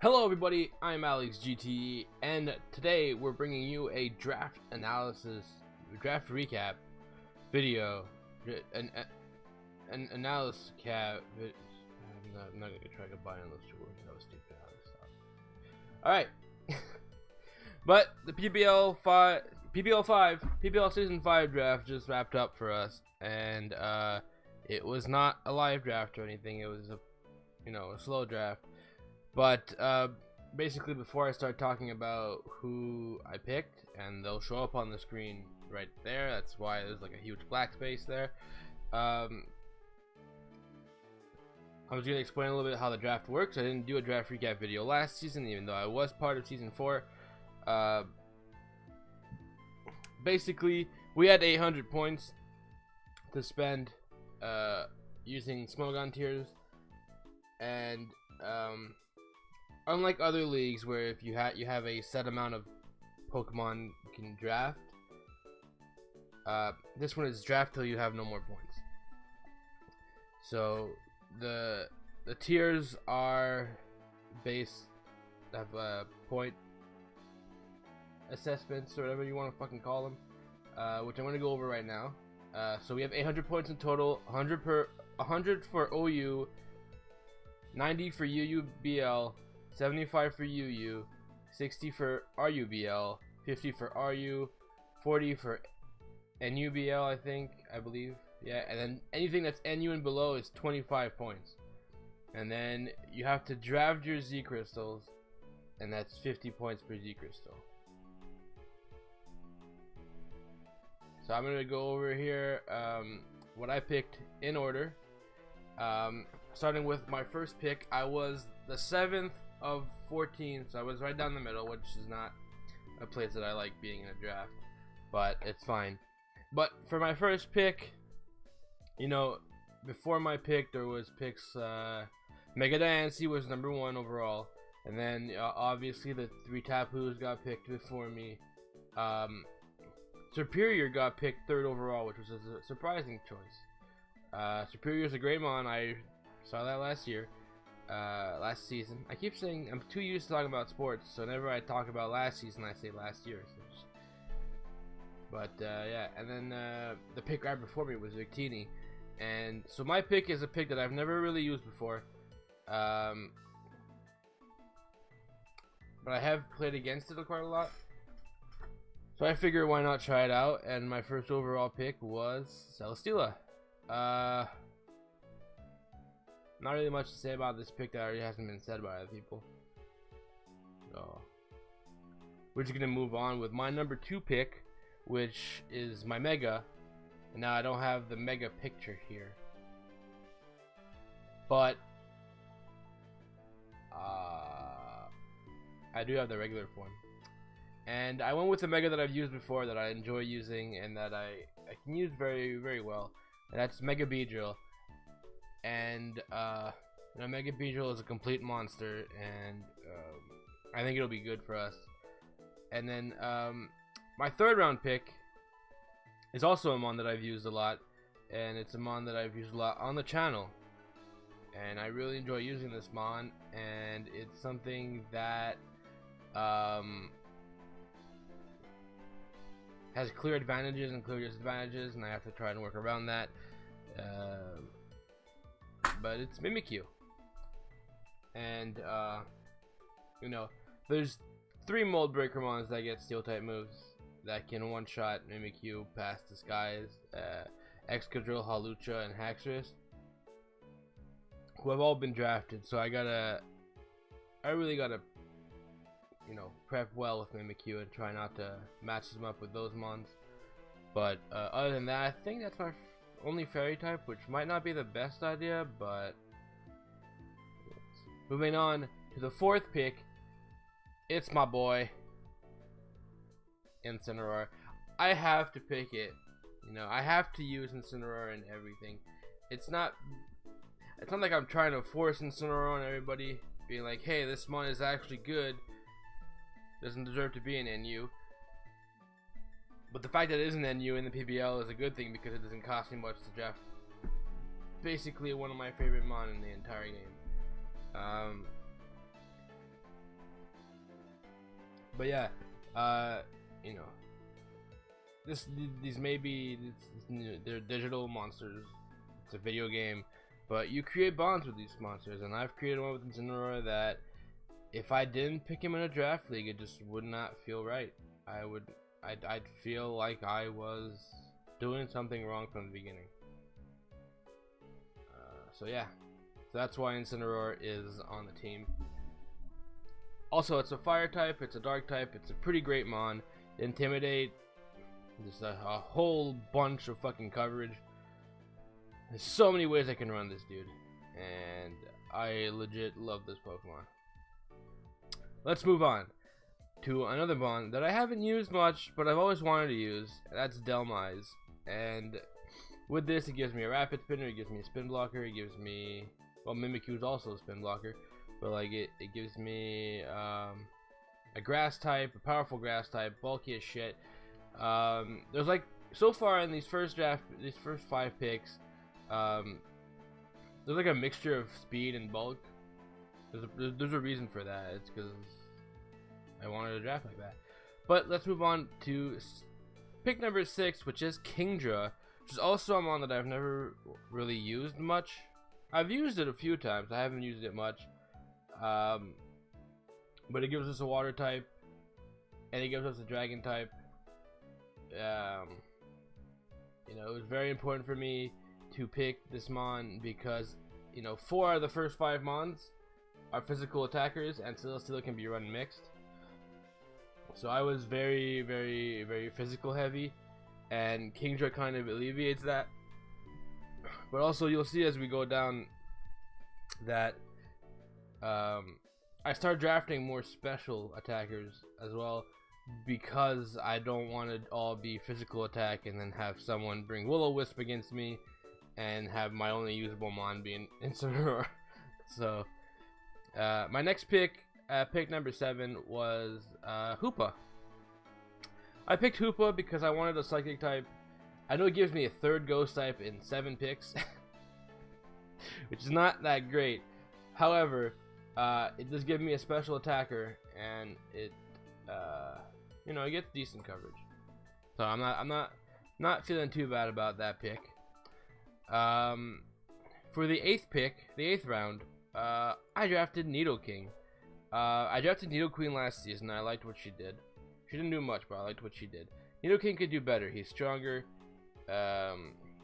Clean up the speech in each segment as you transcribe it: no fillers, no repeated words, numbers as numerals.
Hello everybody, I'm Alex GTE, and today we're bringing you a draft recap video, an analysis cap. I'm not gonna try to combine those two words. That was stupid. Alright, but the PPL Season 5 draft just wrapped up for us, and it was not a live draft or anything. It was a slow draft. But basically, before I start talking about who I picked, and they'll show up on the screen right there, that's why there's like a huge black space there. I was going to explain a little bit how the draft works. I didn't do a draft recap video last season, even though I was part of Season 4. Basically, we had 800 points to spend using Smogon tiers, and unlike other leagues where if you have a set amount of Pokemon you can draft, this one is draft till you have no more points. So the tiers are based have point assessments or whatever you want to fucking call them, which I'm going to go over right now. So we have 800 points in total, 100 for OU, 90 for UUBL, 75 for UU, 60 for RUBL, 50 for RU, 40 for NUBL, I believe. Yeah, and then anything that's NU and below is 25 points. And then you have to draft your Z crystals, and that's 50 points per Z crystal. So I'm going to go over here what I picked in order. Starting with my first pick, I was the 7th of 14, so I was right down the middle, which is not a place that I like being in a draft, but it's fine. But for my first pick, before my pick there was picks, Mega Diancie was number 1 overall, and then obviously the 3 Tapus got picked before me. Superior got picked 3rd overall, which was a surprising choice. Superior is a great mon. I saw that last season. I keep saying I'm too used to talking about sports, so whenever I talk about last season, I say last year. But yeah, and then the pick right before me was Victini, and so my pick is a pick that I've never really used before, but I have played against it quite a lot. So I figured why not try it out, and my first overall pick was Celesteela. Not really much to say about this pick that already hasn't been said by other people. So we're just gonna move on with my number 2 pick, which is my Mega. And now I don't have the Mega picture here, but I do have the regular form. And I went with the Mega that I've used before, that I enjoy using, and that I can use very, very well. And that's Mega Beedrill. And Mega Beedrill is a complete monster, and I think it'll be good for us. And then my 3rd round pick is also a mon that I've used a lot, and it's a mon that I've used a lot on the channel, and I really enjoy using this mon, and it's something that has clear advantages and clear disadvantages, and I have to try and work around that. But it's Mimikyu, and there's 3 mold breaker mons that get steel type moves that can one-shot Mimikyu past Disguise, Excadrill, Hawlucha, and Haxorus, who have all been drafted. So I really gotta prep well with Mimikyu and try not to match them up with those mons. But other than that, I think that's my only fairy type, which might not be the best idea, but moving on to the 4th pick, it's my boy Incineroar. I have to pick it. I have to use Incineroar in everything. It's not like I'm trying to force Incineroar on everybody, being like, hey, this mon is actually good, doesn't deserve to be an NU. But the fact that it is an NU in the PBL is a good thing, because it doesn't cost me much to draft. Basically one of my favorite mon in the entire game. But yeah, you know, these may be they're digital monsters. It's a video game, but you create bonds with these monsters, and I've created one with Incineroar that if I didn't pick him in a draft league, it just would not feel right. I'd feel like I was doing something wrong from the beginning. So yeah, so that's why Incineroar is on the team. Also, it's a fire type, it's a dark type, it's a pretty great mon. Intimidate, just a whole bunch of fucking coverage. There's so many ways I can run this dude, and I legit love this Pokemon. Let's move on to another mon that I haven't used much, but I've always wanted to use. That's Dhelmise, and with this, it gives me a Rapid Spinner, it gives me a Spin Blocker, it gives me, well, Mimikyu is also a Spin Blocker, but like it gives me a Grass type, a powerful Grass type, bulky as shit. There's like, so far in these first 5 picks, there's like a mixture of speed and bulk. There's a reason for that. It's because I wanted to draft like that. But let's move on to pick number 6, which is Kingdra, which is also a mon that I've never really used much. I've used it a few times. I haven't used it much. But it gives us a water type, and it gives us a dragon type. You know, it was very important for me to pick this mon because, you know, 4 out of the first 5 mons are physical attackers, and Celesteela can be run mixed. So I was very, very, very physical heavy, and Kingdra kind of alleviates that. But also, you'll see as we go down that I start drafting more special attackers as well, because I don't want to all be physical attack and then have someone bring Will-O-Wisp against me and have my only usable mon be Incineroar. So my next pick, pick number 7, was Hoopa. I picked Hoopa because I wanted a psychic type. I know it gives me a 3rd ghost type in 7 picks, which is not that great. However, it does give me a special attacker, and it you know, it gets decent coverage. So I'm not feeling too bad about that pick. For the 8th pick, the 8th round, I drafted Nidoking. I drafted Nidoqueen last season. I liked what she did. She didn't do much, but I liked what she did. Nidoking could do better. He's stronger.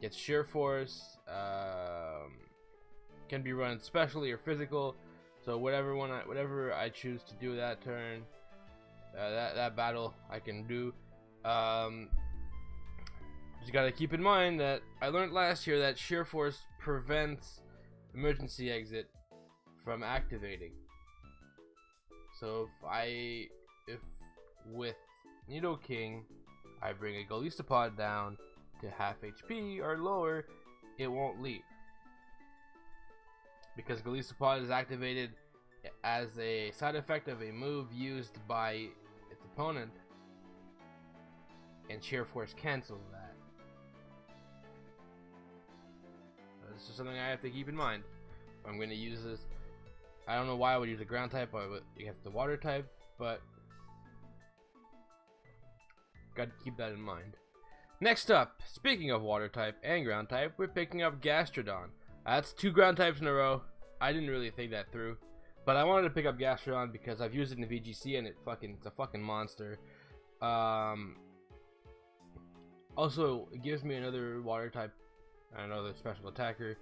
Gets sheer force. Can be run specially or physical. So whatever I choose to do that turn, that battle I can do. Just gotta keep in mind that I learned last year that sheer force prevents emergency exit from activating. So if with Nidoking I bring a Golisopod down to half HP or lower, it won't leave, because Golisopod is activated as a side effect of a move used by its opponent, and sheer force cancels that. This is something I have to keep in mind. I'm going to use this. I don't know why I would use a ground type, I would use the water type, but got to keep that in mind. Next up, speaking of water type and ground type, we're picking up Gastrodon. That's 2 ground types in a row. I didn't really think that through, but I wanted to pick up Gastrodon because I've used it in the VGC and it's a fucking monster. Also, it gives me another water type, another special attacker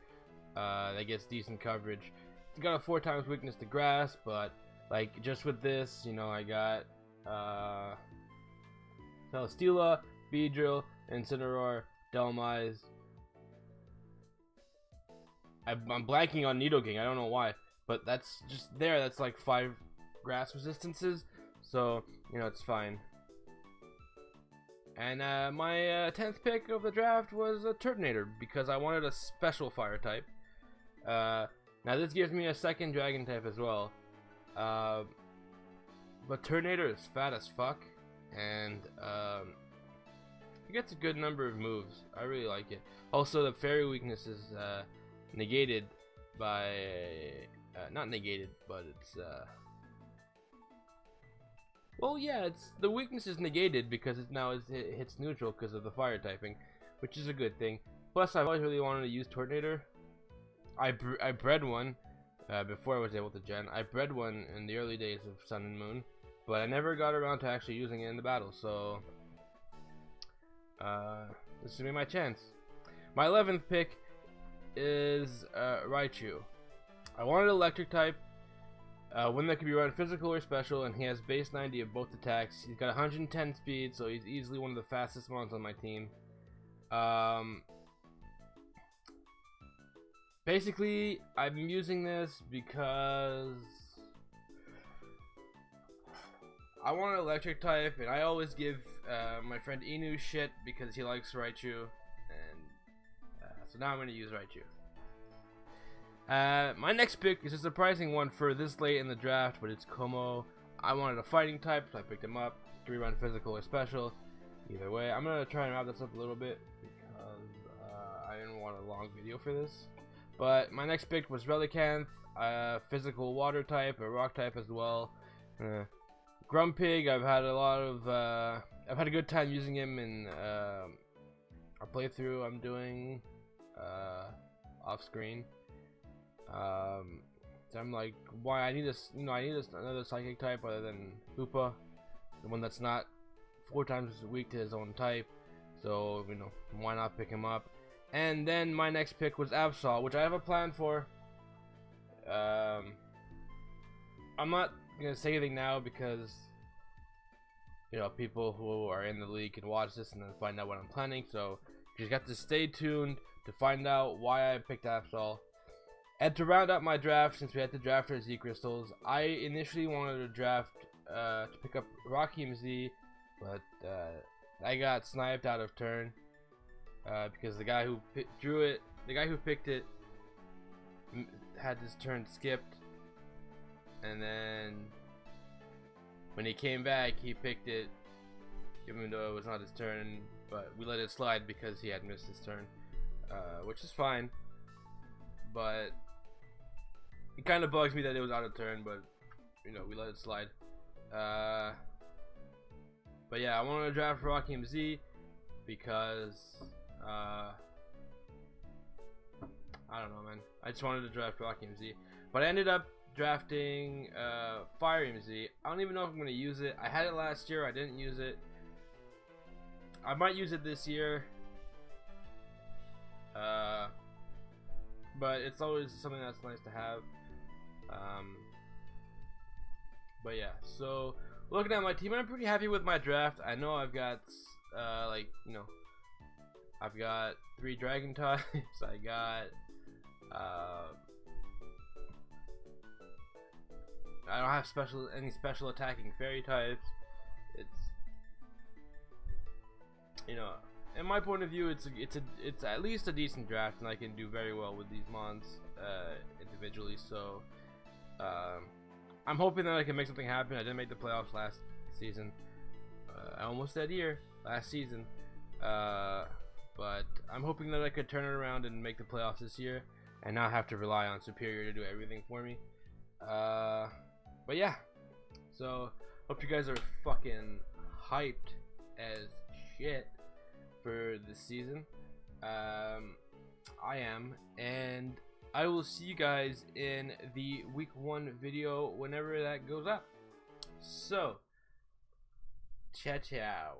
that gets decent coverage. It's got a 4 times weakness to grass, but like just with this, you know, I got Celesteela, Beedrill, Incineroar, Dhelmise. I'm blanking on Nidoking, I don't know why, but that's just there. That's like 5 grass resistances, so you know it's fine. And my 10th pick of the draft was a Turtonator because I wanted a special fire type. Now this gives me a 2nd dragon type as well, but Turtonator is fat as fuck, and it gets a good number of moves. I really like it. Also, the fairy weakness is negated by not negated, but it's Well, yeah, it's the weakness is negated because it hits neutral because of the fire typing, which is a good thing. Plus, I've always really wanted to use Tornado. I bred one before I was able to gen. I bred one in the early days of Sun and Moon, but I never got around to actually using it in the battle. So this is gonna be my chance. My 11th pick is Raichu. I wanted electric type. One that can be run physical or special, and he has base 90 of both attacks. He's got 110 speed, so he's easily one of the fastest ones on my team. Basically, I'm using this because I want an electric type, and I always give my friend Inu shit because he likes Raichu, and so now I'm going to use Raichu. My next pick is a surprising one for this late in the draft, but it's Como. I wanted a fighting type, so I picked him up. 3-run physical or special. Either way, I'm gonna try and wrap this up a little bit because I didn't want a long video for this. But my next pick was Relicanth, physical water type, a rock type as well. Grumpig, I've had a good time using him in a playthrough I'm doing off screen. So I'm like, why I need this? I need another psychic type other than Hoopa, the one that's not 4 times as weak to his own type. So why not pick him up? And then my next pick was Absol, which I have a plan for. I'm not gonna say anything now because people who are in the league can watch this and then find out what I'm planning. So you just got to stay tuned to find out why I picked Absol. And to round out my draft, since we had to draft our Z crystals, I initially wanted to draft to pick up Rockheem Z, but I got sniped out of turn because the guy who picked it had his turn skipped, and then when he came back, he picked it, even though it was not his turn. But we let it slide because he had missed his turn, which is fine. But it kind of bugs me that it was out of turn, but we let it slide. But yeah, I wanted to draft Rockheem Z because I don't know, man. I just wanted to draft Rockheem Z, but I ended up drafting Fireheem Z. I don't even know if I'm gonna use it. I had it last year. I didn't use it. I might use it this year. But it's always something that's nice to have. But yeah, so looking at my team, I'm pretty happy with my draft. I know I've got I've got 3 dragon types. I got I don't have any special attacking fairy types. It's in my point of view, it's at least a decent draft, and I can do very well with these mons individually. So I'm hoping that I can make something happen. I didn't make the playoffs last season. I almost said last season, but I'm hoping that I could turn it around and make the playoffs this year, and not have to rely on Superior to do everything for me. But yeah, so hope you guys are fucking hyped as shit for this season. I am, and I will see you guys in the week 1 video whenever that goes up. So ciao ciao.